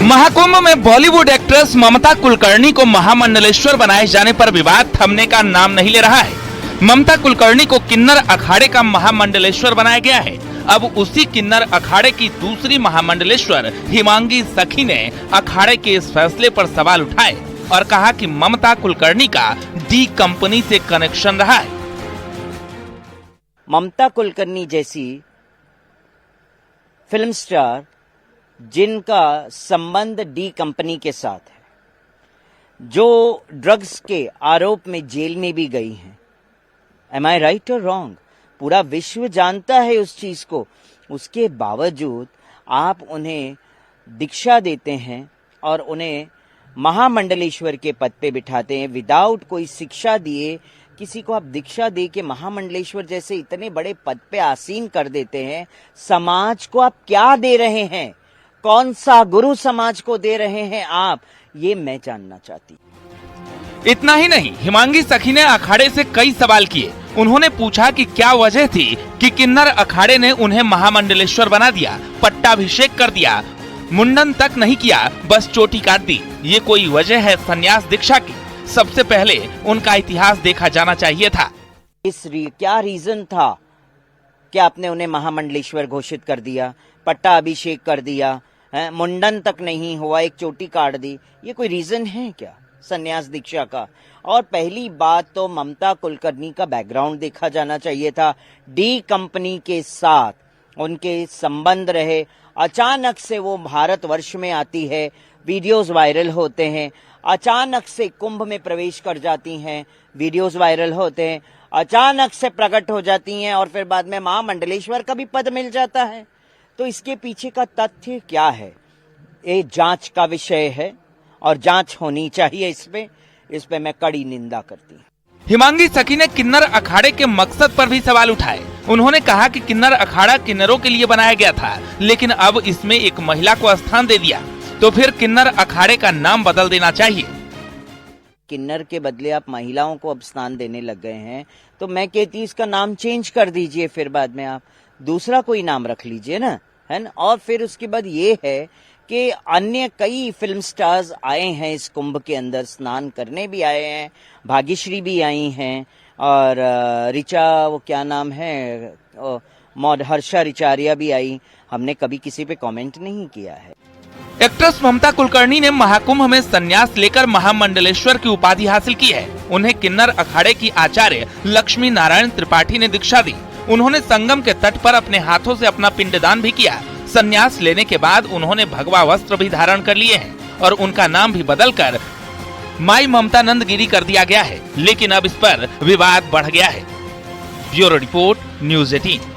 महाकुंभ में बॉलीवुड एक्ट्रेस ममता कुलकर्णी को महामंडलेश्वर बनाए जाने पर विवाद थमने का नाम नहीं ले रहा है। ममता कुलकर्णी को किन्नर अखाड़े का महामंडलेश्वर बनाया गया है। अब उसी किन्नर अखाड़े की दूसरी महामंडलेश्वर हिमांगी सखी ने अखाड़े के इस फैसले पर सवाल उठाए और कहा कि ममता कुलकर्णी का डी कंपनी से कनेक्शन रहा है। ममता कुलकर्णी जैसी फिल्म स्टार जिनका संबंध डी कंपनी के साथ है, जो ड्रग्स के आरोप में जेल में भी गई हैं, एम आई राइट और रॉन्ग? पूरा विश्व जानता है उस चीज को। उसके बावजूद आप उन्हें दीक्षा देते हैं और उन्हें महामंडलेश्वर के पद पे बिठाते हैं विदाउट कोई शिक्षा दिए। किसी को आप दीक्षा दे के महामंडलेश्वर जैसे इतने बड़े पद पे आसीन कर देते हैं। समाज को आप क्या दे रहे हैं? कौन सा गुरु समाज को दे रहे हैं आप? ये मैं जानना चाहती हूँ। इतना ही नहीं, हिमांगी सखी ने अखाड़े से कई सवाल किए। उन्होंने पूछा कि क्या वजह थी कि किन्नर अखाड़े ने उन्हें महामंडलेश्वर बना दिया, पट्टाभिषेक कर दिया, मुंडन तक नहीं किया, बस चोटी काट दी। ये कोई वजह है संन्यास दीक्षा की? सबसे पहले उनका इतिहास देखा जाना चाहिए था। क्या रीजन था कि आपने उन्हें महामंडलेश्वर घोषित कर दिया, पट्टाभिषेक कर दिया, मुंडन तक नहीं हुआ, एक चोटी काट दी? ये कोई रीजन है क्या संन्यास दीक्षा का? और पहली बात तो ममता कुलकर्णी का बैकग्राउंड देखा जाना चाहिए था। डी कंपनी के साथ उनके संबंध रहे। अचानक से वो भारतवर्ष में आती है, वीडियोस वायरल होते हैं। अचानक से कुंभ में प्रवेश कर जाती हैं, वीडियोस वायरल होते हैं। अचानक से प्रकट हो जाती हैं और फिर बाद में महामंडलेश्वर का भी पद मिल जाता है। तो इसके पीछे का तथ्य क्या है? ये जांच का विषय है और जांच होनी चाहिए। इस पे मैं कड़ी निंदा करती हूँ। हिमांगी सखी ने किन्नर अखाड़े के मकसद पर भी सवाल उठाए। उन्होंने कहा कि किन्नर अखाड़ा किन्नरों के लिए बनाया गया था, लेकिन अब इसमें एक महिला को स्थान दे दिया, तो फिर किन्नर अखाड़े का नाम बदल देना चाहिए। किन्नर के बदले आप महिलाओं को अब स्थान देने लग गए हैं, तो मैं कहती हूँ इसका नाम चेंज कर दीजिए। फिर बाद में आप दूसरा कोई नाम रख लीजिए ना, है ना। और फिर उसके बाद ये है कि अन्य कई फिल्म स्टार्स आए हैं इस कुंभ के अंदर, स्नान करने भी आए हैं। भाग्यश्री भी आई हैं और रिचा, वो क्या नाम है, हर्षा रिचारिया भी आई। हमने कभी किसी पे कमेंट नहीं किया है। एक्ट्रेस ममता कुलकर्णी ने महाकुंभ में संन्यास लेकर महामंडलेश्वर की उपाधि हासिल की है। उन्हें किन्नर अखाड़े की आचार्य लक्ष्मी नारायण त्रिपाठी ने दीक्षा दी। उन्होंने संगम के तट पर अपने हाथों से अपना पिंडदान भी किया। संन्यास लेने के बाद उन्होंने भगवा वस्त्र भी धारण कर लिए हैं और उनका नाम भी बदलकर माई ममतानंद गिरी कर दिया गया है। लेकिन अब इस पर विवाद बढ़ गया है। Bureau report, news 18।